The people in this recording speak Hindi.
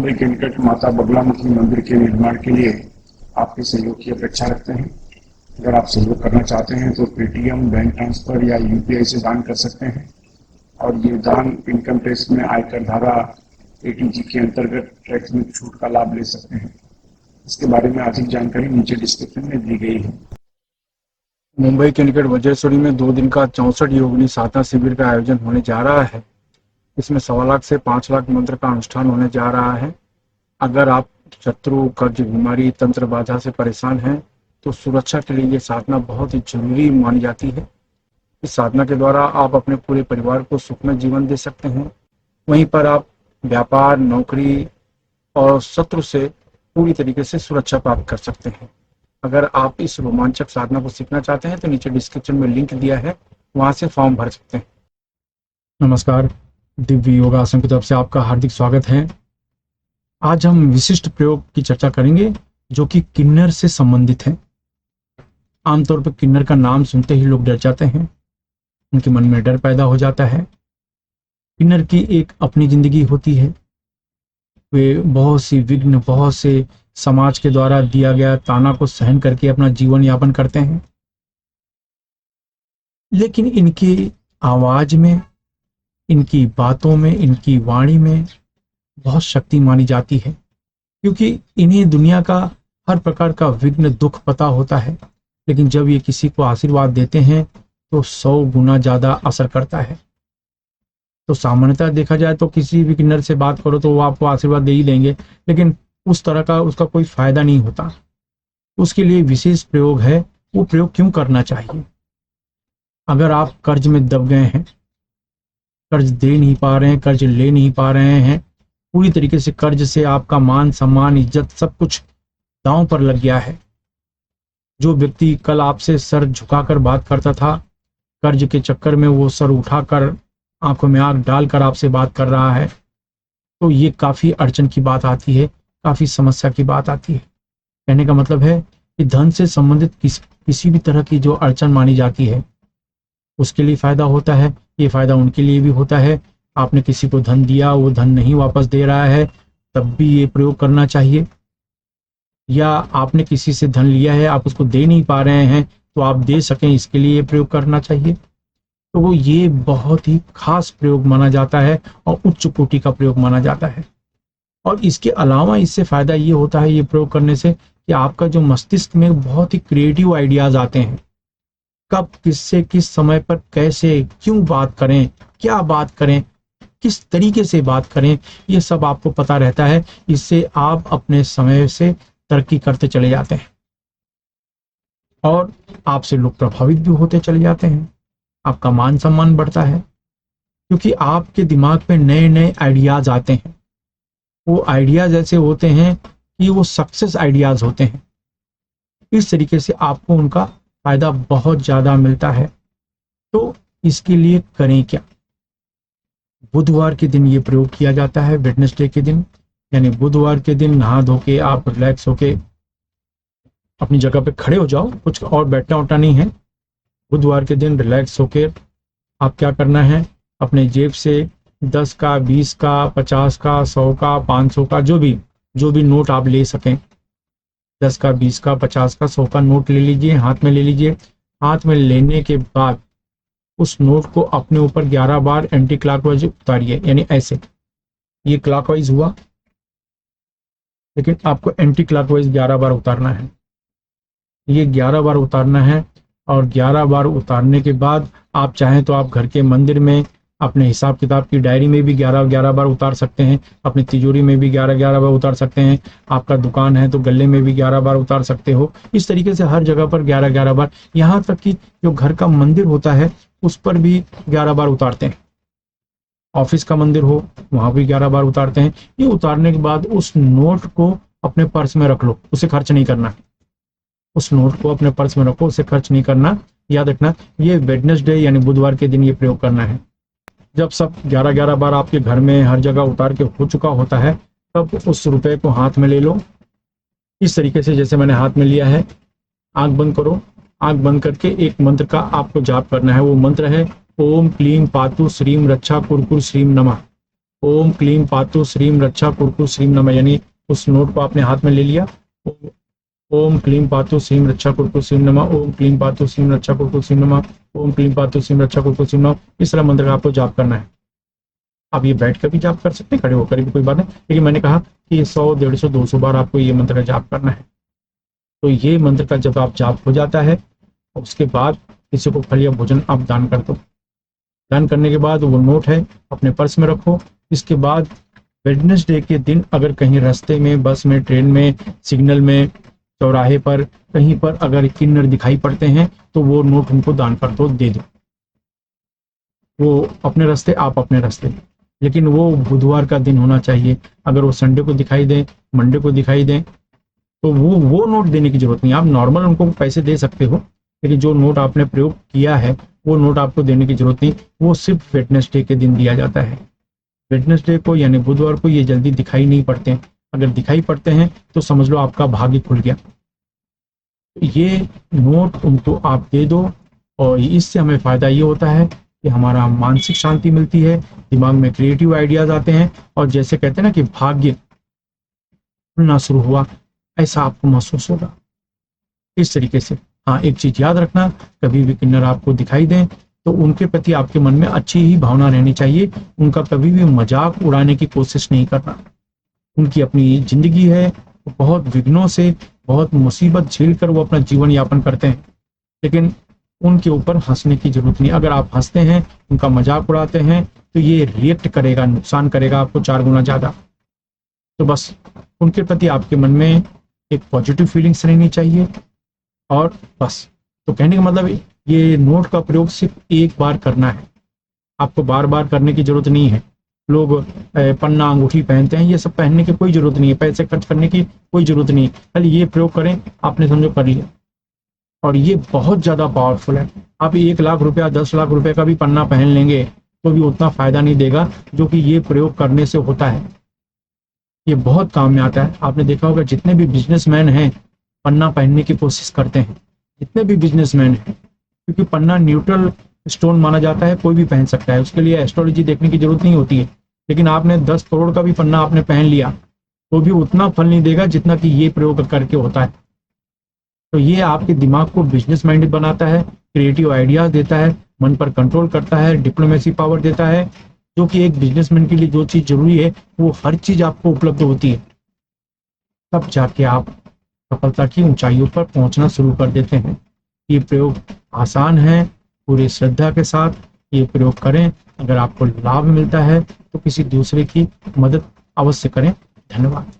मुंबई के निकट माता बगलामुखी मंदिर के निर्माण के लिए आपके सहयोग की अपेक्षा रखते हैं। अगर आप सहयोग करना चाहते हैं तो पेटीएम, बैंक ट्रांसफर या यूपीआई से दान कर सकते हैं और ये दान इनकम टैक्स में आयकर धारा 80G के अंतर्गत टैक्स में छूट का लाभ ले सकते हैं। इसके बारे में अधिक जानकारी नीचे डिस्क्रिप्शन में दी गई है। मुंबई के निकट वज्रेश्वरी में 2 दिन का 64 योगिनी साधना शिविर का आयोजन होने जा रहा है। इसमें 1.25 लाख से 5 लाख मंत्र का अनुष्ठान होने जा रहा है। अगर आप शत्रु, कर्ज, बीमारी, तंत्र बाधा से परेशान हैं तो सुरक्षा के लिए ये साधना बहुत ही जरूरी मानी जाती है। इस साधना के द्वारा आप अपने पूरे परिवार को सुखमय जीवन दे सकते हैं। वहीं पर आप व्यापार, नौकरी और शत्रु से पूरी तरीके से सुरक्षा प्राप्त कर सकते हैं। अगर आप इस रोमांचक साधना को सीखना चाहते हैं तो नीचे डिस्क्रिप्शन में लिंक दिया है, वहां से फॉर्म भर सकते हैं। नमस्कार, दिव्य योगासन की तरफ से आपका हार्दिक स्वागत है। आज हम विशिष्ट प्रयोग की चर्चा करेंगे जो कि किन्नर से संबंधित है। आमतौर पर किन्नर का नाम सुनते ही लोग डर जाते हैं, उनके मन में डर पैदा हो जाता है। किन्नर की एक अपनी जिंदगी होती है। वे बहुत सी विघ्न, बहुत से समाज के द्वारा दिया गया ताना को सहन करके अपना जीवन यापन करते हैं। लेकिन इनकी आवाज में, इनकी बातों में, इनकी वाणी में बहुत शक्ति मानी जाती है, क्योंकि इन्हें दुनिया का हर प्रकार का विघ्न, दुख पता होता है। लेकिन जब ये किसी को आशीर्वाद देते हैं तो 100 गुना ज्यादा असर करता है। तो सामान्यतः देखा जाए तो किसी भी किन्नर से बात करो तो वो आपको आशीर्वाद दे ही देंगे, लेकिन उस तरह का उसका कोई फायदा नहीं होता। उसके लिए विशेष प्रयोग है। वो प्रयोग क्यों करना चाहिए? अगर आप कर्ज में दब गए हैं, कर्ज दे नहीं पा रहे हैं, कर्ज ले नहीं पा रहे हैं, पूरी तरीके से कर्ज से आपका मान, सम्मान, इज्जत सब कुछ दांव पर लग गया है। जो व्यक्ति कल आपसे सर झुकाकर बात करता था, कर्ज के चक्कर में वो सर उठाकर आंखों में आंख डालकर आपसे बात कर रहा है, तो ये काफी अड़चन की बात आती है, काफी समस्या की बात आती है। कहने का मतलब है कि धन से संबंधित किसी भी तरह की जो अड़चन मानी जाती है उसके लिए फायदा होता है। ये फायदा उनके लिए भी होता है। आपने किसी को धन दिया, वो धन नहीं वापस दे रहा है, तब भी ये प्रयोग करना चाहिए। या आपने किसी से धन लिया है, आप उसको दे नहीं पा रहे हैं, तो आप दे सकें इसके लिए ये प्रयोग करना चाहिए। तो वो ये बहुत ही खास प्रयोग माना जाता है और उच्च कोटि का प्रयोग माना जाता है। और इसके अलावा इससे फायदा ये होता है ये प्रयोग करने से कि आपका जो मस्तिष्क में बहुत ही क्रिएटिव आइडियाज आते हैं। कब, किससे, किस समय पर, कैसे, क्यों बात करें, क्या बात करें, किस तरीके से बात करें, ये सब आपको पता रहता है। इससे आप अपने समय से तरक्की करते चले जाते हैं और आपसे लोग प्रभावित भी होते चले जाते हैं। आपका मान सम्मान बढ़ता है, क्योंकि आपके दिमाग में नए नए आइडियाज आते हैं। वो आइडियाज ऐसे होते हैं कि वो सक्सेस आइडियाज होते हैं। इस तरीके से आपको उनका फायदा बहुत ज्यादा मिलता है। तो इसके लिए करें क्या? बुधवार के दिन ये प्रयोग किया जाता है, वेडनेसडे के दिन, यानी बुधवार के दिन नहा धो के आप रिलैक्स होके अपनी जगह पे खड़े हो जाओ, कुछ और बैठना उठना नहीं है। बुधवार के दिन रिलैक्स होके आप क्या करना है, अपने जेब से 10 का, 20 का, 50 का, 100 का, 500 का, जो भी नोट आप ले सकें, 10 का, 20 का, 50 का, 100 का नोट ले लीजिए, हाथ में ले लीजिए। हाथ में लेने के बाद उस नोट को अपने ऊपर 11 बार एंटी क्लॉकवाइज उतारिए, यानी ऐसे। ये क्लॉकवाइज हुआ, लेकिन आपको एंटी क्लॉकवाइज 11 बार उतारना है। ये 11 बार उतारना है और 11 बार उतारने के बाद आप चाहें तो आप घर के मंदिर में अपने हिसाब किताब की डायरी में भी 11-11 बार उतार सकते हैं, अपनी तिजोरी में भी 11-11 बार उतार सकते हैं, आपका दुकान है तो गले में भी 11 बार उतार सकते हो। इस तरीके से हर जगह पर 11-11 बार, यहाँ तक कि जो घर का मंदिर होता है उस पर भी 11 बार उतारते हैं। ऑफिस का मंदिर हो वहां भी 11 बार उतारते हैं। ये उतारने के बाद उस नोट को अपने पर्स में रख लो, उसे खर्च नहीं करना। उस नोट को अपने पर्स में रखो, उसे खर्च नहीं करना। याद रखना, ये वेडनेसडे यानी बुधवार के दिन ये प्रयोग करना है। जब सब 11-11 बार आपके घर में हर जगह उतार के हो चुका होता है, तब उस रुपए को हाथ में ले लो, इस तरीके से जैसे मैंने हाथ में लिया है। आंख बंद करो, आंख बंद करके एक मंत्र का आपको जाप करना है। वो मंत्र है ओम क्लीम पातु श्रीम रक्षा कुरकुर श्रीम नमः। ओम क्लीम पातु श्रीम रक्षा कुरकु श्रीम नमः, यानी उस नोट को आपने हाथ में ले लिया। ओम क्लीम पातु श्रीम रक्षा कुरकु श्रीम नमः, ओम क्लीम पातु श्रीम रक्षा कुरकु श्रीम नमः, ओम क्लीम पातु श्रीम रक्षा कुरकु श्रीम नमः। इस तरह मंत्र का आपको जाप करना है। आप ये बैठ कर भी जाप कर सकते हैं, खड़े होकर भी कोई बात नहीं, लेकिन मैंने कहा कि 100, 150, 200 बार आपको ये मंत्र का जाप करना है। तो ये मंत्र का जब आप जाप हो जाता है, उसके बाद किसी को फल या भोजन आप दान कर दो। दान करने के बाद वो नोट है अपने पर्स में रखो। इसके बाद वेडनेसडे के दिन अगर कहीं रास्ते में, बस में, ट्रेन में, सिग्नल में, चौराहे पर, कहीं पर अगर किन्नर दिखाई पड़ते हैं तो वो नोट उनको दान कर दो, दे दो। वो अपने रास्ते, आप अपने रास्ते, लेकिन वो बुधवार का दिन होना चाहिए। अगर वो संडे को दिखाई दें, मंडे को दिखाई दें, तो वो नोट देने की जरूरत नहीं। आप नॉर्मल उनको पैसे दे सकते हो, लेकिन जो नोट आपने प्रयोग किया है वो नोट आपको देने की जरूरत नहीं। वो सिर्फ वेडनेसडे के दिन दिया जाता है। वेडनेसडे को यानी बुधवार को ये जल्दी दिखाई नहीं पड़ते हैं। अगर दिखाई पड़ते हैं तो समझ लो आपका भाग्य खुल गया। ये नोट उनको आप दे दो, और इससे हमें फायदा ये होता है कि हमारा मानसिक शांति मिलती है, दिमाग में क्रिएटिव आइडियाज आते हैं, और जैसे कहते हैं ना कि भाग्य खुलना शुरू हुआ, ऐसा आपको महसूस होगा। इस तरीके से हाँ, एक चीज याद रखना, कभी भी किन्नर आपको दिखाई दें तो उनके प्रति आपके मन में अच्छी ही भावना रहनी चाहिए। उनका कभी भी मजाक उड़ाने की कोशिश नहीं करना। उनकी अपनी जिंदगी है, वो बहुत विघ्नों से, बहुत मुसीबत झेल कर वो अपना जीवन यापन करते हैं, लेकिन उनके ऊपर हंसने की जरूरत नहीं। अगर आप हंसते हैं, उनका मजाक उड़ाते हैं, तो ये रिएक्ट करेगा, नुकसान करेगा आपको 4 गुना ज्यादा। तो बस उनके प्रति आपके मन में एक पॉजिटिव फीलिंग्स रहनी चाहिए, और बस। तो कहने का मतलब ये नोट का प्रयोग सिर्फ एक बार करना है, आपको बार बार करने की जरूरत नहीं है। लोग पन्ना अंगूठी पहनते हैं, ये सब पहनने की कोई जरूरत नहीं है, पैसे खर्च करने की कोई जरूरत नहीं है। खाली ये प्रयोग करें, आपने समझो कर लिया, और ये बहुत ज्यादा पावरफुल है। आप 1 लाख रुपया, 10 लाख रुपए का भी पन्ना पहन लेंगे तो भी उतना फायदा नहीं देगा जो कि ये प्रयोग करने से होता है। ये बहुत काम में आता है। आपने देखा होगा जितने भी बिजनेसमैन हैं पन्ना पहनने की कोशिश करते हैं, जितने भी बिजनेसमैन हैं, क्योंकि पन्ना न्यूट्रल स्टोन माना जाता है, कोई भी पहन सकता है, उसके लिए एस्ट्रोलॉजी देखने की जरूरत नहीं होती है। लेकिन आपने 10 करोड़ का भी पन्ना आपने पहन लिया तो भी उतना फल नहीं देगा जितना कि ये प्रयोग करके होता है। तो ये आपके दिमाग को बिजनेस माइंडेड बनाता है, क्रिएटिव आइडियाज देता है, मन पर कंट्रोल करता है, डिप्लोमेसी पावर देता है, जो कि एक बिजनेसमैन के लिए जो चीज जरूरी है वो हर चीज आपको उपलब्ध होती है। तब जाके आप सफलता की ऊंचाइयों पर पहुंचना शुरू कर देते हैं। ये प्रयोग आसान है, पूरी श्रद्धा के साथ ये प्रयोग करें। अगर आपको लाभ मिलता है तो किसी दूसरे की मदद अवश्य करें। धन्यवाद।